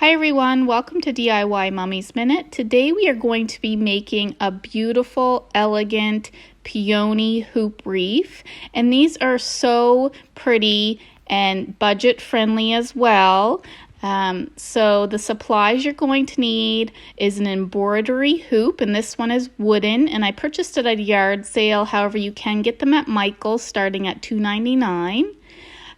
Hi everyone, welcome to DIY Mommy's Minute. Today we are going to be making a beautiful, elegant peony hoop wreath. And these are so pretty and budget friendly as well. So the supplies you're going to need is an embroidery hoop, and this one is wooden, and I purchased it at a yard sale. However, you can get them at Michael's starting at $2.99.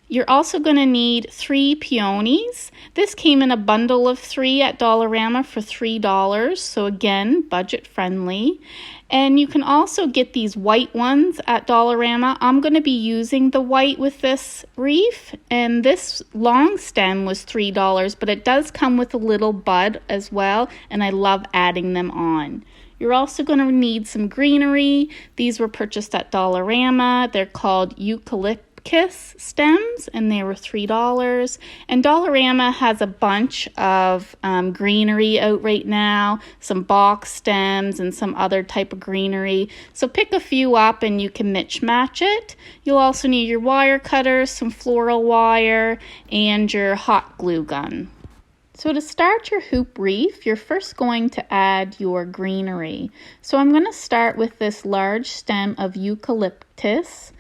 You're also going to need 3 peonies. This came in a bundle of 3 at Dollarama for $3, so again, budget friendly. And you can also get these white ones at Dollarama. I'm going to be using the white with this wreath, and this long stem was $3, but it does come with a little bud as well, and I love adding them on. You're also going to need some greenery. These were purchased at Dollarama. They're called eucalyptus stems, and they were $3. And Dollarama has a bunch of greenery out right now, some box stems and some other type of greenery. So pick a few up and you can match it. You'll also need your wire cutters, some floral wire, and your hot glue gun. So to start your hoop wreath, you're first going to add your greenery. So I'm going to start with this large stem of eucalyptus,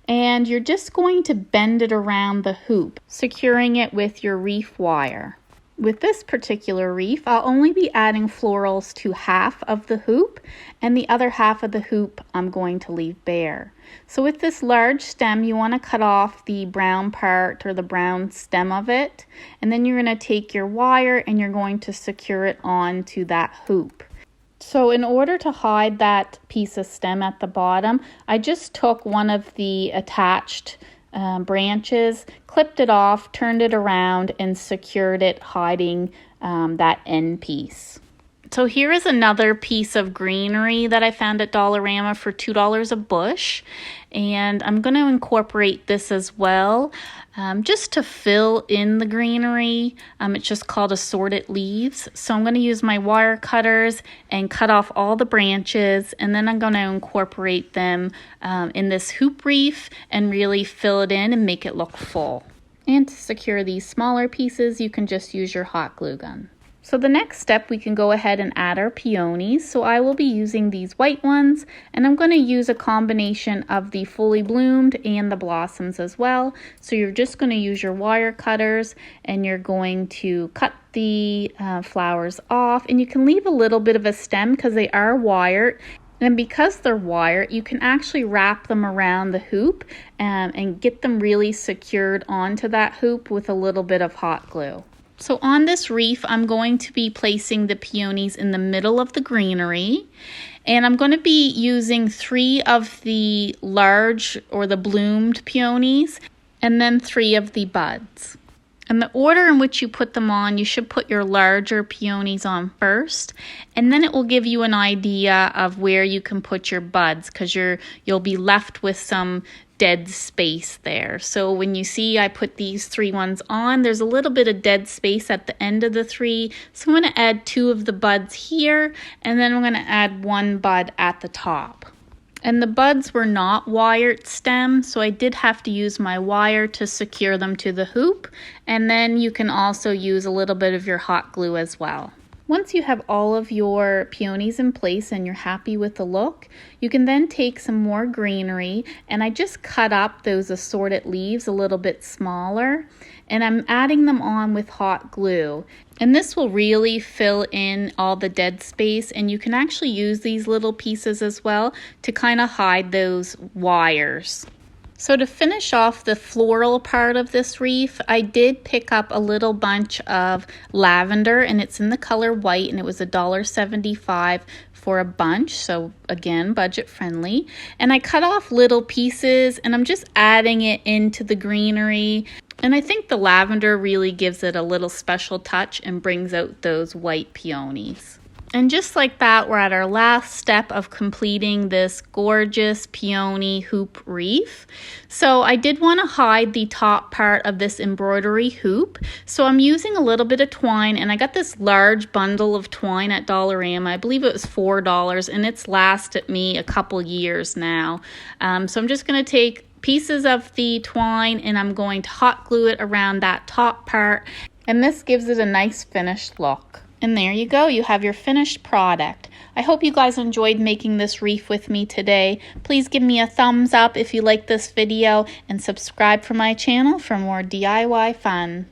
and you're just going to bend it around the hoop, securing it with your wreath wire. With this particular wreath, I'll only be adding florals to half of the hoop, and the other half of the hoop I'm going to leave bare. So with this large stem, you want to cut off the brown part or the brown stem of it, and then you're going to take your wire and you're going to secure it onto that hoop. So in order to hide that piece of stem at the bottom, I just took one of the attached branches, clipped it off, turned it around, and secured it, hiding that end piece. So here is another piece of greenery that I found at Dollarama for $2 a bush, and I'm going to incorporate this as well, just to fill in the greenery. It's just called assorted leaves. So I'm going to use my wire cutters and cut off all the branches, and then I'm going to incorporate them in this hoop wreath and really fill it in and make it look full. And to secure these smaller pieces, you can just use your hot glue gun. So the next step, we can go ahead and add our peonies. So I will be using these white ones, and I'm going to use a combination of the fully bloomed and the blossoms as well. So you're just going to use your wire cutters, and you're going to cut the flowers off, and you can leave a little bit of a stem because they are wired. And because they're wired, you can actually wrap them around the hoop and get them really secured onto that hoop with a little bit of hot glue. So on this wreath, I'm going to be placing the peonies in the middle of the greenery, and I'm going to be using 3 of the large or the bloomed peonies and then 3 of the buds. And the order in which you put them on, you should put your larger peonies on first, and then it will give you an idea of where you can put your buds, because you'll be left with some dead space there. So when you see I put these 3 ones on, there's a little bit of dead space at the end of the 3. So I'm going to add 2 of the buds here, and then I'm going to add 1 bud at the top. And the buds were not wired stems, so I did have to use my wire to secure them to the hoop. And then you can also use a little bit of your hot glue as well. Once you have all of your peonies in place and you're happy with the look, you can then take some more greenery, and I just cut up those assorted leaves a little bit smaller, and I'm adding them on with hot glue. And this will really fill in all the dead space, and you can actually use these little pieces as well to kind of hide those wires. So to finish off the floral part of this wreath, I did pick up a little bunch of lavender, and it's in the color white, and it was $1.75 for a bunch, so again, budget friendly. And I cut off little pieces, and I'm just adding it into the greenery. And I think the lavender really gives it a little special touch and brings out those white peonies. And just like that, we're at our last step of completing this gorgeous peony hoop wreath. So I did want to hide the top part of this embroidery hoop. So I'm using a little bit of twine, and I got this large bundle of twine at Dollarama. I believe it was $4, and it's lasted me a couple years now. So I'm just going to take pieces of the twine, and I'm going to hot glue it around that top part. And this gives it a nice finished look. And there you go, you have your finished product. I hope you guys enjoyed making this wreath with me today. Please give me a thumbs up if you like this video and subscribe for my channel for more DIY fun.